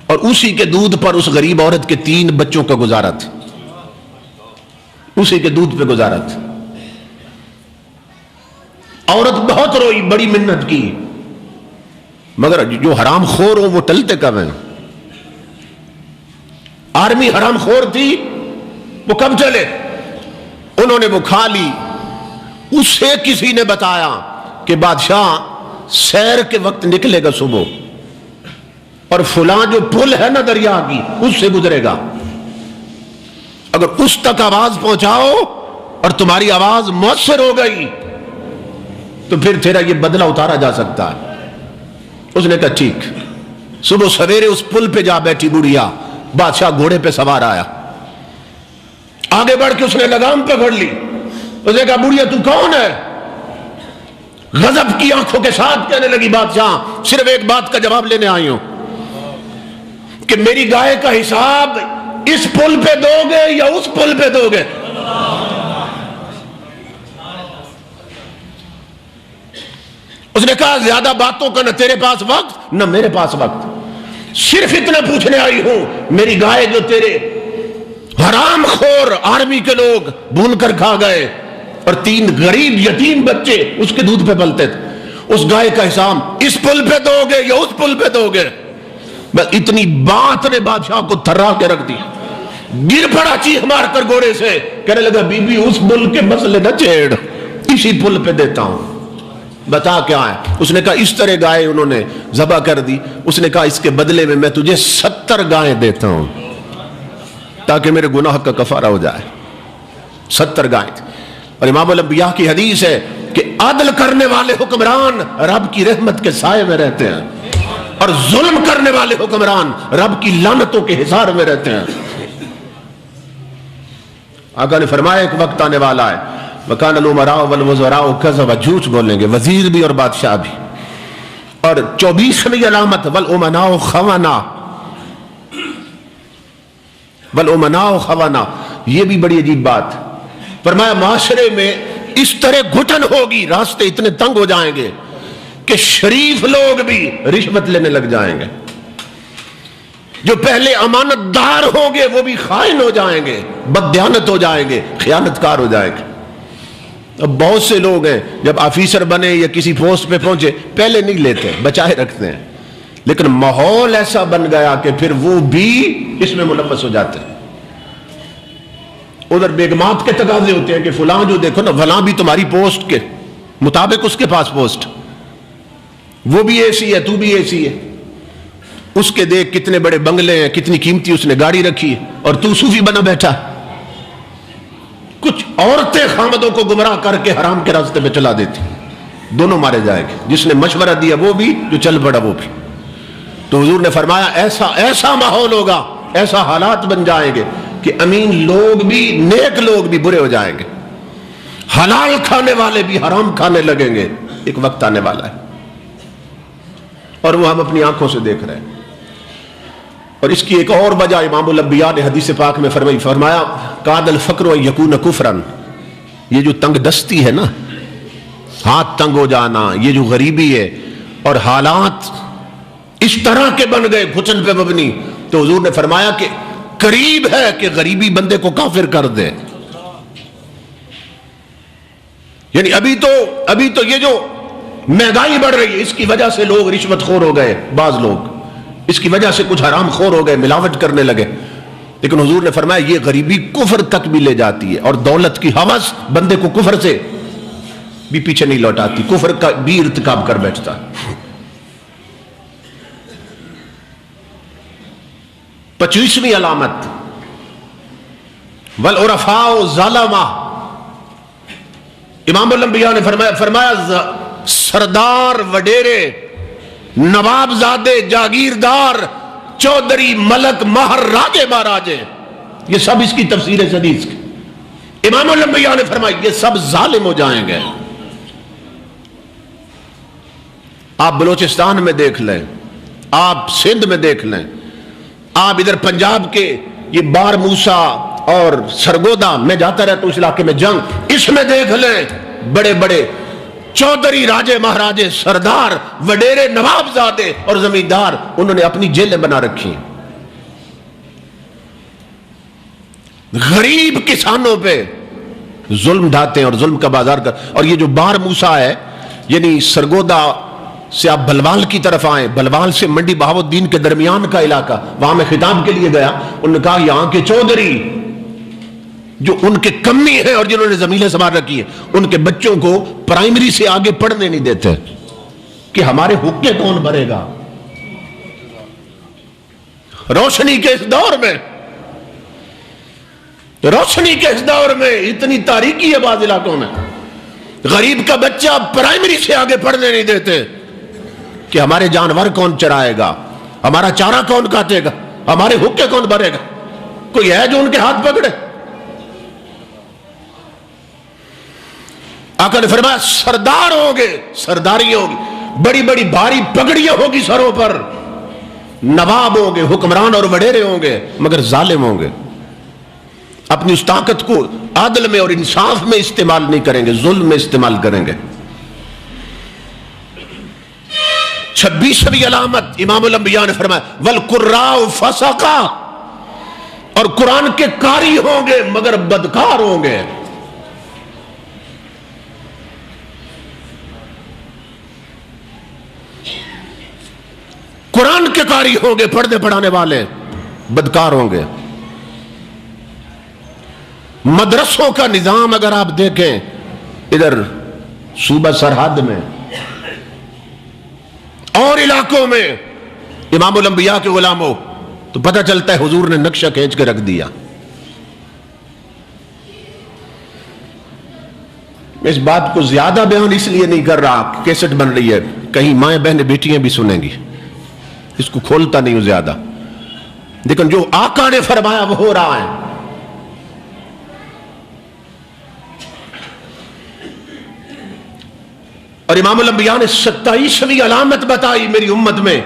اور اسی کے دودھ پر اس غریب عورت کے 3 بچوں کا گزارا تھا، اسی کے دودھ پہ گزارا تھا. عورت بہت روئی، بڑی منت کی، مگر جو حرام خور ہو وہ ٹلتے کب ہیں. آرمی حرام خور تھی، وہ کب چلے؟ انہوں نے وہ کھا لی. اسے کسی نے بتایا کہ بادشاہ سیر کے وقت نکلے گا صبح، اور فلاں جو پل ہے نا دریا کی، اس سے گزرے گا، اگر اس تک آواز پہنچاؤ اور تمہاری آواز مؤثر ہو گئی تو پھر تیرا یہ بدلہ اتارا جا سکتا ہے. اس نے کہا ٹھیک. صبح سویرے اس پل پہ جا بیٹھی بڑھیا، بادشاہ گھوڑے پہ سوار آیا، آگے بڑھ کے اس نے لگام پکڑ لی. اس نے کہا بڑھیا تو کون ہے؟ غضب کی آنکھوں کے ساتھ کہنے لگی بادشاہ صرف ایک بات کا جواب لینے آئی ہوں کہ میری گائے کا حساب اس پل پہ دو گے یا اس پل پہ دو گے؟ اس نے کہا زیادہ باتوں کا نہ تیرے پاس وقت نہ میرے پاس وقت، صرف اتنا پوچھنے آئی ہوں میری گائے جو تیرے حرام خور آرمی کے لوگ بھون کر کھا گئے اور 3 غریب یتیم بچے اس کے دودھ پہ پلتے تھے، اس گائے کا حساب اس پل پہ دو گے یا اس پل پہ دو گے؟ بس اتنی بات نے بادشاہ کو تھرا کے رکھ دی. گر پڑا چیخ مار کر گھوڑے سے، کہنے لگا بی بی اس پل کے مسئلے نہ چھیڑ، اسی پل پہ دیتا ہوں، بتا کیا ہے؟ اس نے کہا اس طرح گائے انہوں نے ذبح کر دی. اس نے کہا اس کے بدلے میں تجھے 70 گائیں دیتا ہوں تاکہ میرے گناہ کا کفارہ ہو جائے. 70 گائیں. اور امام الانبیاء کی حدیث ہے کہ عدل کرنے والے حکمران رب کی رحمت کے سائے میں رہتے ہیں، اور ظلم کرنے والے حکمران رب کی لعنتوں کے حصار میں رہتے ہیں. آقا نے فرمایا ایک وقت آنے والا ہے وَكَانَ الْأُمَرَاءُ وَالْوُزَرَاءُ كَذَبَ، جھوٹ بولیں گے وزیر بھی اور بادشاہ بھی. اور 24ویں علامت وَالْأُمَنَاءُ خَوَنَا، وَالْأُمَنَاءُ خَوَنَا، یہ بھی بڑی عجیب بات. فرمایا معاشرے میں اس طرح گھٹن ہوگی، راستے اتنے تنگ ہو جائیں گے کہ شریف لوگ بھی رشوت لینے لگ جائیں گے، جو پہلے امانت دار ہوں گے وہ بھی خائن ہو جائیں گے، بددیانت ہو جائیں گے، خیانت کار ہو جائیں گے. اب بہت سے لوگ ہیں جب آفیسر بنے یا کسی پوسٹ پہ پہنچے پہلے نہیں لیتے، بچائے رکھتے ہیں، لیکن ماحول ایسا بن گیا کہ پھر وہ بھی اس میں ملوث ہو جاتے ہیں. ادھر بیگمات کے تقاضے ہوتے ہیں کہ فلاں جو دیکھو نا فلاں بھی تمہاری پوسٹ کے مطابق اس کے پاس پوسٹ، وہ بھی ایسی ہے تو بھی ایسی ہے، اس کے دیکھ کتنے بڑے بنگلے ہیں، کتنی قیمتی اس نے گاڑی رکھی ہے، اور تو صوفی بنا بیٹھا. کچھ عورتیں خامدوں کو گمراہ کر کے حرام کے راستے پہ چلا دیتی، دونوں مارے جائیں گے، جس نے مشورہ دیا وہ بھی، جو چل پڑا وہ بھی. تو حضور نے فرمایا ایسا ماحول ہوگا، ایسا حالات بن جائیں گے کہ امین لوگ بھی نیک لوگ بھی برے ہو جائیں گے، حلال کھانے والے بھی حرام کھانے لگیں گے. ایک وقت آنے والا ہے اور وہ ہم اپنی آنکھوں سے دیکھ رہے ہیں. اور اس کی ایک اور وجہ امام الانبیاء نے حدیث پاک میں فرمایا کاد الفقر و یکون کفرن، یہ جو تنگ دستی ہے نا، ہاتھ تنگ ہو جانا، یہ جو غریبی ہے اور حالات اس طرح کے بن گئے گھٹن پہ مبنی، تو حضور نے فرمایا کہ قریب ہے کہ غریبی بندے کو کافر کر دے. یعنی ابھی تو یہ جو مہنگائی بڑھ رہی ہے اس کی وجہ سے لوگ رشوت خور ہو گئے، بعض لوگ اس کی وجہ سے کچھ حرام خور ہو گئے، ملاوٹ کرنے لگے. لیکن حضور نے فرمایا یہ غریبی کفر تک بھی لے جاتی ہے، اور دولت کی ہوس بندے کو کفر سے بھی پیچھے نہیں لوٹاتی، کفر کا بھی ارتکاب کر بیٹھتا. 25ویں علامت والعرفاء ظلمہ، امام الانبیاء نے فرمایا سردار وڈیرے نواب زادے جاگیردار چودھری، ملک، مہر، راجے مہاراجے، یہ سب اس کی تفسیر ہے حدیث کی۔ امام الانبیاء نے فرمایا یہ سب ظالم ہو جائیں گے۔ آپ بلوچستان میں دیکھ لیں، آپ سندھ میں دیکھ لیں، آپ ادھر پنجاب کے یہ بار موسا اور سرگودا، میں جاتا رہتا ہوں اس علاقے میں جنگ، اس میں دیکھ لیں بڑے بڑے چودھری، راجے مہاراجے، سردار، وڈیرے، نوابزادے اور زمیندار، انہوں نے اپنی جیلیں بنا رکھی ہیں۔ غریب کسانوں پہ ظلم ڈھاتے ہیں اور ظلم کا بازار کر۔ اور یہ جو بار موسا ہے، یعنی سرگودا سے آپ بلوال کی طرف آئیں، بلوال سے منڈی بہاؤالدین کے درمیان کا علاقہ، وہاں میں خطاب کے لیے گیا، انہوں نے کہا یہاں کے چودھری جو ان کے کمی ہیں اور جنہوں نے زمینیں سنبھال رکھی ہیں، ان کے بچوں کو پرائمری سے آگے پڑھنے نہیں دیتے کہ ہمارے حقے کون بھرے گا۔ روشنی کے اس دور میں، روشنی کے اس دور میں اتنی تاریکی ہے بعض علاقوں میں، غریب کا بچہ پرائمری سے آگے پڑھنے نہیں دیتے کہ ہمارے جانور کون چرائے گا، ہمارا چارہ کون کاٹے گا، ہمارے حقے کون بھرے گا۔ کوئی ہے جو ان کے ہاتھ پکڑے؟ آقا نے فرمایا سردار ہوں گے، سرداری ہوگی، بڑی بڑی بھاری پگڑیاں ہوگی سروں پر، نواب ہوں گے، حکمران اور وڈیرے ہوں گے، مگر ظالم ہوں گے، اپنی اس طاقت کو عدل میں اور انصاف میں استعمال نہیں کریں گے، ظلم میں استعمال کریں گے۔ 26ویں علامت امام الانبیاء نے فرمایا والقراء فسقا، اور قرآن کے قاری ہوں گے مگر بدکار ہوں گے۔ قرآن کے قاری ہوں گے، پڑھنے پڑھانے والے، بدکار ہوں گے۔ مدرسوں کا نظام اگر آپ دیکھیں ادھر صوبہ سرحد میں اور علاقوں میں امام الانبیاء کے غلاموں، تو پتہ چلتا ہے حضور نے نقشہ کھینچ کے رکھ دیا۔ میں اس بات کو زیادہ بیان اس لیے نہیں کر رہا، کیسٹ بن رہی ہے، کہیں مائیں بہنیں بیٹیاں بھی سنیں گی، اس کو کھولتا نہیں ہوں زیادہ، لیکن جو آقا نے فرمایا وہ ہو رہا ہے۔ اور امام الانبیاء نے 27ویں علامت بتائی میری امت میں،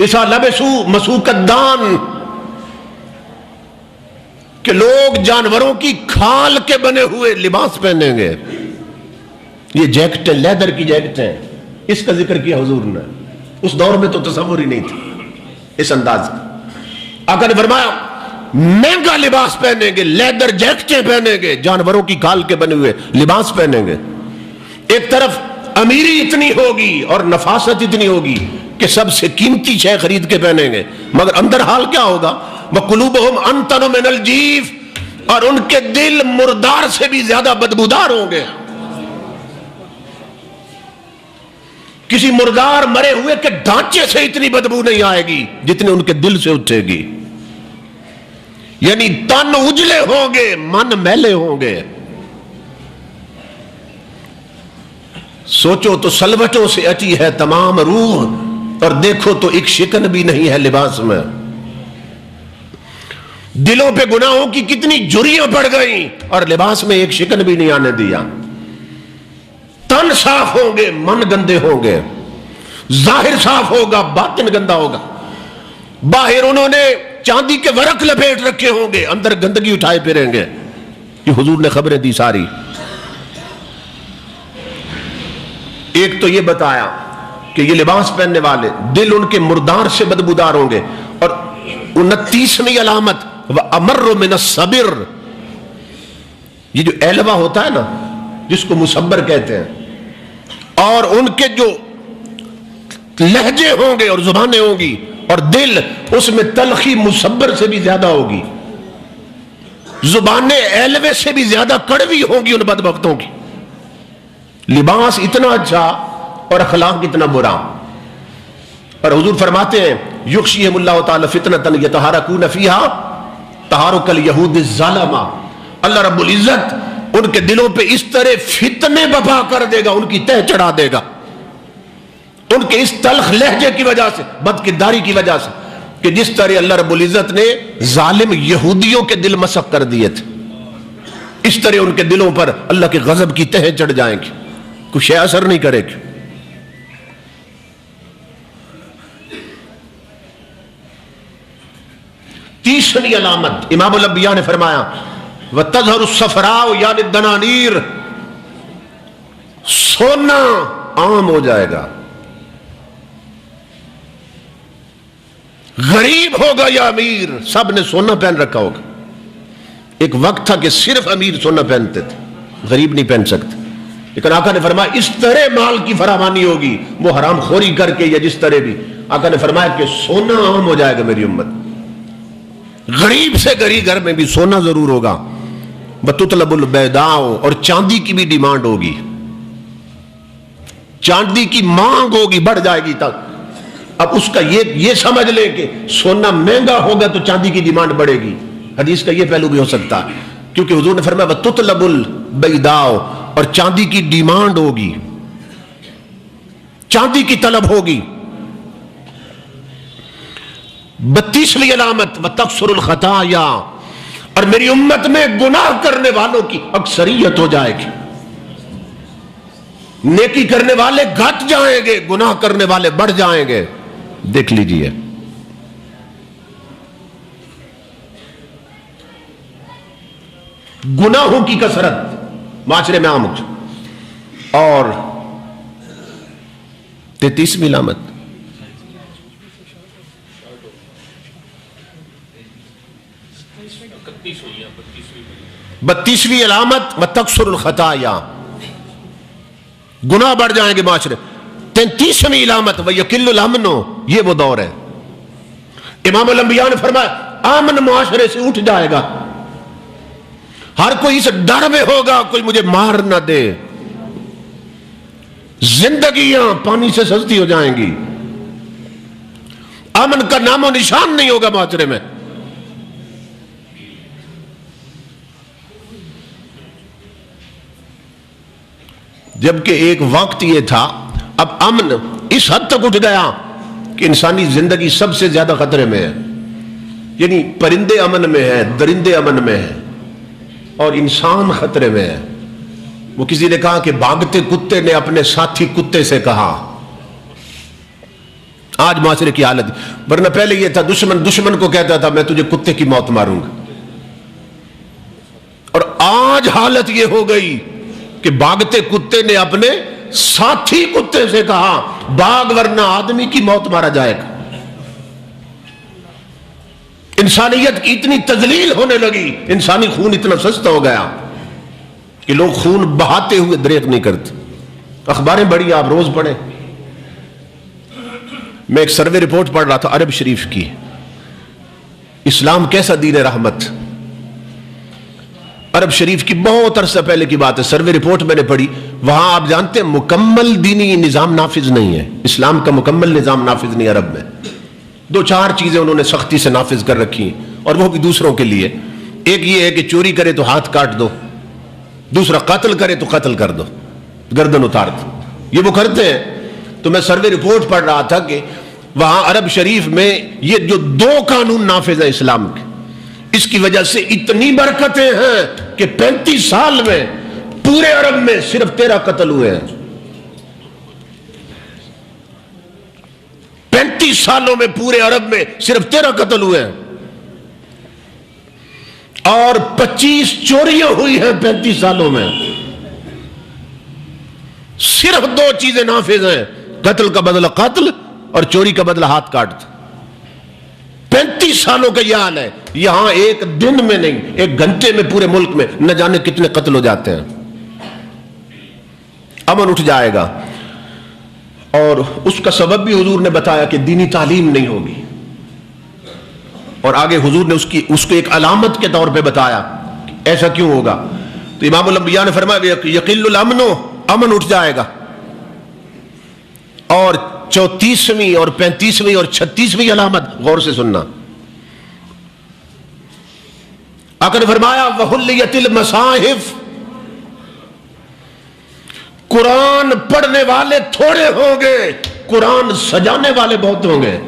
اسا لبسو مسوک الدان، کہ لوگ جانوروں کی کھال کے بنے ہوئے لباس پہنیں گے۔ یہ جیکٹیں، لیدر کی جیکٹیں، اس کا ذکر کیا حضور نے، اس دور میں تو تصور ہی نہیں تھی اس انداز کا۔ آقا نے فرمایا مہنگا لباس پہنیں گے، لیدر جیکٹیں پہنیں گے، جانوروں کی کھال کے بنے ہوئے لباس پہنیں گے۔ ایک طرف امیری اتنی ہوگی اور نفاست اتنی ہوگی کہ سب سے قیمتی شے خرید کے پہنیں گے، مگر اندر حال کیا ہوگا؟ وَقُلُوبُهُمْ أَنْتَنُ مِنَ الْجِيفِ، اور ان کے دل مردار سے بھی زیادہ بدبودار ہوں گے۔ کسی مردار مرے ہوئے کے ڈھانچے سے اتنی بدبو نہیں آئے گی جتنے ان کے دل سے اٹھے گی، یعنی تن اجلے ہوں گے، من میلے ہوں گے۔ سوچو تو سلوٹوں سے اٹی ہے تمام روح، اور دیکھو تو ایک شکن بھی نہیں ہے لباس میں۔ دلوں پہ گناہوں کی کتنی جھریاں پڑ گئیں اور لباس میں ایک شکن بھی نہیں آنے دیا۔ تن صاف ہوں گے، من گندے ہوں گے، ظاہر صاف ہوگا، باطن گندا ہوگا۔ باہر انہوں نے چاندی کے ورق لپیٹ رکھے ہوں گے، اندر گندگی اٹھائے پھریں گے۔ یہ حضور نے خبریں دی ساری۔ ایک تو یہ بتایا کہ یہ لباس پہننے والے دل ان کے مردار سے بدبودار ہوں گے، اور 29ویں علامت وَأَمَرُّ مِنَ الصَّبِرِ، یہ جو ایلوا ہوتا ہے نا جس کو مصبر کہتے ہیں، اور ان کے جو لہجے ہوں گے اور زبانیں ہوں گی اور دل، اس میں تلخی مصبر سے بھی زیادہ ہوگی، زبانیں ایلوے سے بھی زیادہ کڑوی ہوں گی ان بدبختوں کی۔ لباس اتنا اچھا اور اخلاق اتنا برا، اور حضور فرماتے ہیں یغشیہم اللہ تعالی فتنۃ یتحرکون فیہا تحرک الیہود الظلمہ، اللہ رب العزت ان کے دلوں پہ اس طرح فتنے بپا کر دے گا، ان کی تہ چڑھا دے گا، ان کے اس تلخ لہجے کی وجہ سے، بد کرداری کی وجہ سے، کہ جس طرح اللہ رب العزت نے ظالم یہودیوں کے دل مسخ کر دیے تھے، اس طرح ان کے دلوں پر اللہ کے غضب کی تہیں چڑھ جائیں گی، کچھ اثر نہیں کرے گی۔ تیسری علامت امام الانبیاء نے فرمایا وَتَظْهَرُ الصَّفْرَاءُ یعنی الدَّنَانِیر، سونا عام ہو جائے گا، غریب ہوگا یا امیر، سب نے سونا پہن رکھا ہوگا۔ ایک وقت تھا کہ صرف امیر سونا پہنتے تھے، غریب نہیں پہن سکتے، لیکن آقا نے فرمایا اس طرح مال کی فراوانی ہوگی، وہ حرام خوری کر کے یا جس طرح بھی، آقا نے فرمایا کہ سونا عام ہو جائے گا میری امت، غریب سے غریب گھر میں بھی سونا ضرور ہوگا۔ وَتُطْلَبُ الْبَيْضَاءُ، اور چاندی کی بھی ڈیمانڈ ہوگی، چاندی کی مانگ ہوگی، بڑھ جائے گی تک۔ اب اس کا یہ سمجھ لیں کہ سونا مہنگا ہوگا تو چاندی کی ڈیمانڈ بڑھے گی، حدیث کا یہ پہلو بھی ہو سکتا ہے، کیونکہ حضور نے فرمایا وَتُطْلَبُ الْبَيْضَاءُ، اور چاندی کی ڈیمانڈ ہوگی، چاندی کی طلب ہوگی۔ 32ویں علامت وَتَكْثُرُ الْخَطَايَا، اور میری امت میں گناہ کرنے والوں کی اکثریت ہو جائے گی، نیکی کرنے والے گھٹ جائیں گے، گناہ کرنے والے بڑھ جائیں گے۔ دیکھ لیجئے گناہوں کی کثرت معاشرے میں عام ہو۔ اور 33ویں علامت بتیسویں علامت وَتَكْثُرُ الْخَطَايَا، گناہ بڑھ جائیں گے معاشرے۔ 33ویں علامت وَيَقِلُّ الْأَمْنُ، یہ وہ دور ہے، امام الانبیاء نے فرمایا امن معاشرے سے اٹھ جائے گا، ہر کوئی اس ڈر میں ہوگا کوئی مجھے مار نہ دے، زندگیاں پانی سے سستی ہو جائیں گی، امن کا نام و نشان نہیں ہوگا معاشرے میں۔ جبکہ ایک وقت یہ تھا، اب امن اس حد تک اٹھ گیا کہ انسانی زندگی سب سے زیادہ خطرے میں ہے، یعنی پرندے امن میں ہیں، درندے امن میں ہیں، اور انسان خطرے میں ہے۔ وہ کسی نے کہا کہ بھاگتے کتے نے اپنے ساتھی کتے سے کہا، آج معاشرے کی حالت، ورنہ پہلے یہ تھا دشمن کو کہتا تھا میں تجھے کتے کی موت ماروں گا، اور آج حالت یہ ہو گئی کہ بھاگتے کتے نے اپنے ساتھی کتے سے کہا بھاگ ورنہ آدمی کی موت مارا جائے گا۔ انسانیت کی اتنی تذلیل ہونے لگی، انسانی خون اتنا سستا ہو گیا کہ لوگ خون بہاتے ہوئے دریغ نہیں کرتے۔ اخباریں بڑی آپ روز پڑھیں، میں ایک سروے رپورٹ پڑھ رہا تھا عرب شریف کی، اسلام کیسا دین رحمت، عرب شریف کی بہت عرصہ پہلے کی بات ہے، سروے رپورٹ میں نے پڑھی، وہاں آپ جانتے ہیں مکمل دینی نظام نافذ نہیں ہے، اسلام کا مکمل نظام نافذ نہیں عرب میں، 2-4 چیزیں انہوں نے سختی سے نافذ کر رکھی، اور وہ بھی دوسروں کے لیے۔ ایک یہ ہے کہ چوری کرے تو ہاتھ کاٹ دو، دوسرا قتل کرے تو قتل کر دو، گردن اتار دو، یہ وہ کرتے ہیں۔ تو میں سروے رپورٹ پڑھ رہا تھا کہ وہاں عرب شریف میں یہ جو 2 قانون نافذ ہیں اسلام کے، اس کی وجہ سے اتنی برکتیں ہیں کہ 35 سال میں پورے عرب میں صرف 13 قتل ہوئے ہیں، 35 سالوں میں پورے عرب میں صرف 13 قتل ہوئے ہیں، اور 25 چوریاں ہوئی ہیں 35 سالوں میں۔ صرف 2 چیزیں نافذ ہیں، قتل کا بدلہ قتل اور چوری کا بدلہ ہاتھ کاٹ۔ 35 سالوں کا یہ حال ہے، یہاں ایک دن میں نہیں 1 گھنٹے میں پورے ملک میں نہ جانے کتنے قتل ہو جاتے ہیں۔ امن اٹھ جائے گا، اور اس کا سبب بھی حضور نے بتایا کہ دینی تعلیم نہیں ہوگی، اور آگے حضور نے اس کو ایک علامت کے طور پہ بتایا ایسا کیوں ہوگا۔ تو امام الانبیاء نے فرمایا یقل الامن، امن اٹھ جائے گا۔ اور 34ویں اور 35ویں اور 36ویں علامت غور سے سننا، آقا نے فرمایا وحلیت المصاحف، قرآن پڑھنے والے تھوڑے ہوں گے، قرآن سجانے والے بہت ہوں گے۔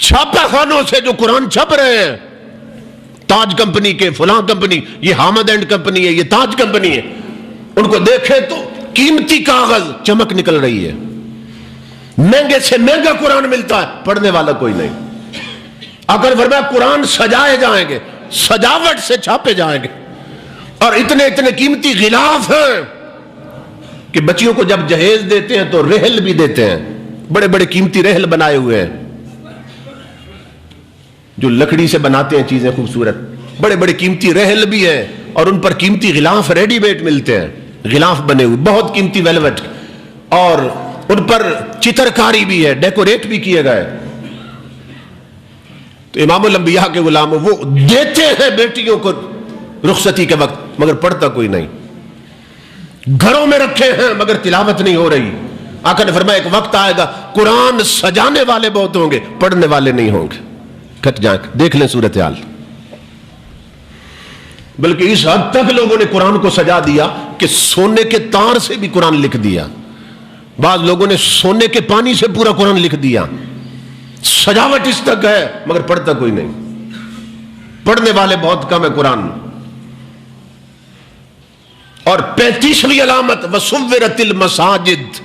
چھاپا خانوں سے جو قرآن چھپ رہے ہیں، تاج کمپنی کے، فلاں کمپنی، یہ حامد اینڈ کمپنی ہے، یہ تاج کمپنی ہے، ان کو دیکھیں تو قیمتی کاغذ چمک نکل رہی ہے، مہنگے سے مہنگا قرآن ملتا ہے، پڑھنے والا کوئی نہیں۔ اگر فرمایا قرآن سجائے جائیں گے، سجاوٹ سے چھاپے جائیں گے، اور اتنے اتنے قیمتی غلاف ہیں کہ بچیوں کو جب جہیز دیتے ہیں تو رحل بھی دیتے ہیں، بڑے بڑے قیمتی رحل بنائے ہوئے ہیں، جو لکڑی سے بناتے ہیں چیزیں خوبصورت، بڑے بڑے قیمتی رحل بھی ہیں، اور ان پر قیمتی غلاف ریڈی میڈ ملتے ہیں، غلاف بنے ہوئے بہت قیمتی ویلوٹ، اور ان پر چترکاری بھی ہے، ڈیکوریٹ بھی کیے گئے۔ تو امام الانبیاء کے غلام وہ دیتے ہیں بیٹیوں کو رخصتی کے وقت، مگر پڑھتا کوئی نہیں، گھروں میں رکھے ہیں مگر تلاوت نہیں ہو رہی۔ آقا نے فرمایا ایک وقت آئے گا قرآن سجانے والے بہت ہوں گے، پڑھنے والے نہیں ہوں گے، کٹ جائیں۔ دیکھ لیں صورتحال، بلکہ اس حد تک لوگوں نے قرآن کو سجا دیا کہ سونے کے تار سے بھی قرآن لکھ دیا، بعض لوگوں نے سونے کے پانی سے پورا قرآن لکھ دیا، سجاوٹ اس تک ہے مگر پڑھتا کوئی نہیں، پڑھنے والے بہت کم ہے قرآن۔ اور 35ویں علامت وَسُوِّرَتِ الْمَسَاجِدِ،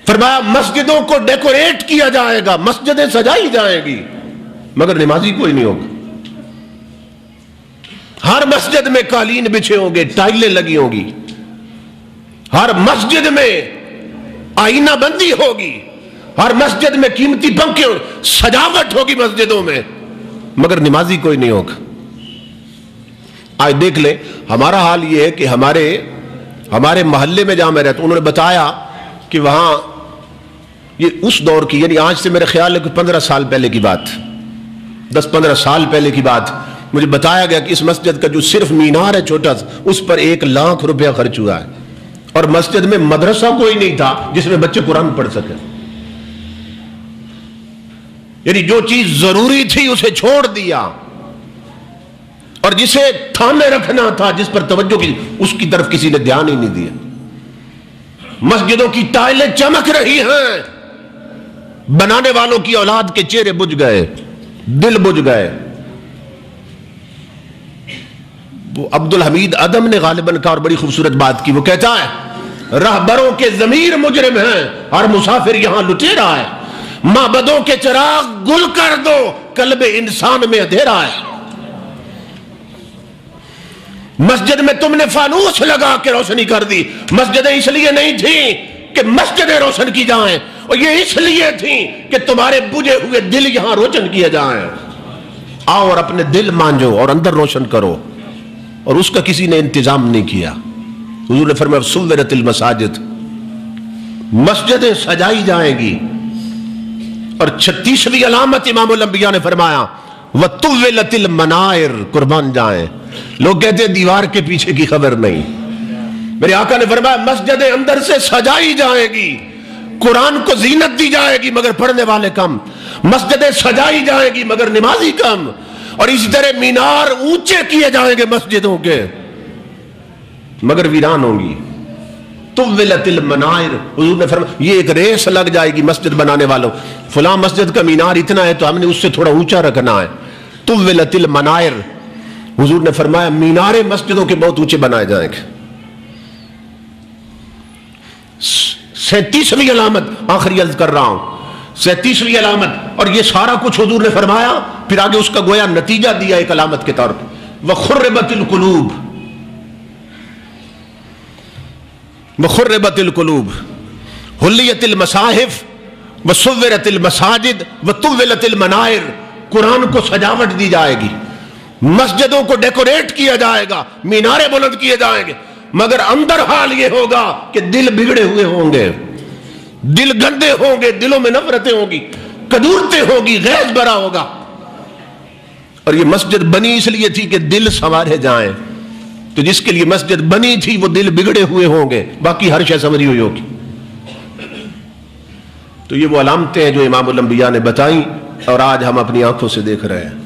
فرمایا مسجدوں کو ڈیکوریٹ کیا جائے گا، مسجدیں سجائی جائیں گی مگر نمازی کوئی نہیں ہوگا۔ ہر مسجد میں قالین بچھے ہوں گے، ٹائلیں لگی ہوں گی، ہر مسجد میں آئینہ بندی ہوگی، ہر مسجد میں قیمتی پنکھے، سجاوٹ ہوگی مسجدوں میں، مگر نمازی کوئی نہیں ہوگا۔ آج دیکھ لیں ہمارا حال یہ ہے کہ ہمارے محلے میں جہاں میں رہتا ہوں، انہوں نے بتایا کہ وہاں یہ اس دور کی، یعنی آج سے میرے خیال ہے کہ 15 سال پہلے کی بات، 10-15 سال پہلے کی بات، مجھے بتایا گیا کہ اس مسجد کا جو صرف مینار ہے چھوٹا سا، اس پر 1 لاکھ روپیہ خرچ ہوا ہے، اور مسجد میں مدرسہ کوئی نہیں تھا جس میں بچے قرآن پڑھ سکے، یعنی جو چیز ضروری تھی اسے چھوڑ دیا، اور جسے تھامے رکھنا تھا، جس پر توجہ کی، اس کی طرف کسی نے دھیان ہی نہیں دیا۔ مسجدوں کی ٹائلیں چمک رہی ہیں، بنانے والوں کی اولاد کے چہرے بجھ گئے، دل بجھ گئے۔ وہ عبدالحمید عدم نے غالباً کہا اور بڑی خوبصورت بات کی، وہ کہتا ہے رہبروں کے ضمیر مجرم ہیں، ہر مسافر یہاں لٹیرا ہے، معبدوں کے چراغ گل کر دو، قلب انسان میں اندھیرا ہے۔ مسجد میں تم نے فانوس لگا کے روشنی کر دی، مسجدیں اس لیے نہیں تھیں کہ مسجدیں روشن کی جائیں، اور یہ اس لیے تھیں کہ تمہارے بجھے ہوئے دل یہاں روشن کیے جائیں۔ آؤ اور اپنے دل مانجو اور اندر روشن کرو، اور اس کا کسی نے انتظام نہیں کیا۔ حضور نے فرمایا سُوِّرَتِ الْمَسَاجِدِ، مسجدیں سجائی جائیں گی۔ اور 36ویں علامت امام الانبیاء نے فرمایا وَطُوِّلَتِ الْمَنَائِرِ، قربان جائیں، لوگ کہتے ہیں دیوار کے پیچھے کی خبر نہیں، میرے آقا نے فرمایا مسجدیں اندر سے سجائی جائیں گی، قرآن کو زینت دی جائے گی مگر پڑھنے والے کم، مسجدیں سجائی جائیں گی مگر نمازی کم، اور اسی طرح مینار اونچے کیے جائیں گے مسجدوں کے مگر ویران ہوں گی۔ طُوِّلَتِ الْمَنَائِرِ، حضور نے فرمایا یہ ایک ریس لگ جائے گی مسجد بنانے والوں، فلاں مسجد کا مینار اتنا ہے تو ہم نے اس سے تھوڑا اونچا رکھنا ہے۔ طُوِّلَتِ الْمَنَائِرِ، حضور نے فرمایا مینارے مسجدوں کے بہت اونچے بنائے جائیں گے۔ 37ویں علامت، آخری عرض کر رہا ہوں، 37ویں علامت، اور یہ سارا کچھ حضور نے فرمایا، پھر آگے اس کا گویا نتیجہ دیا ایک علامت کے طور پر، وَخُرِّبَتِ الْقُلُوبُ، وَخُرِّبَتِ الْقُلُوبُ، حُلِّيَتِ الْمَصَاحِفِ، وَسُوِّرَتِ الْمَسَاجِدِ، وَطُوِّلَتِ الْمَنَائِرِ، قرآن کو سجاوٹ دی جائے گی، مسجدوں کو ڈیکوریٹ کیا جائے گا، مینارے بلند کیے جائیں گے، مگر اندر حال یہ ہوگا کہ دل بگڑے ہوئے ہوں گے، دل گندے ہوں گے، دلوں میں نفرتیں ہوں گی، کدورتیں ہوگی، غیظ بھرا ہوگا۔ اور یہ مسجد بنی اس لیے تھی کہ دل سنوارے جائیں، تو جس کے لیے مسجد بنی تھی وہ دل بگڑے ہوئے ہوں گے، باقی ہر شے سنوری ہوئی ہوگی۔ تو یہ وہ علامتیں ہیں جو امام الانبیاء نے بتائیں اور آج ہم اپنی آنکھوں سے دیکھ رہے ہیں۔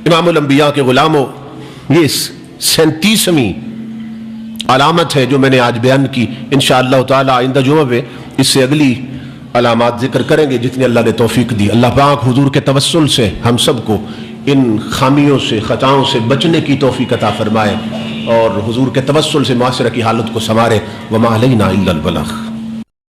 امام الانبیاء کے غلاموں، یہ 37ویں علامت ہے جو میں نے آج بیان کی۔ انشاءاللہ تعالی آئندہ جمعہ پہ اس سے اگلی علامات ذکر کریں گے جتنی اللہ نے توفیق دی۔ اللہ پاک حضور کے توسل سے ہم سب کو ان خامیوں سے، خطاؤں سے بچنے کی توفیق عطا فرمائے اور حضور کے توسل سے معاشرہ کی حالت کو سنوارے۔ وما علینا الا البلاغ۔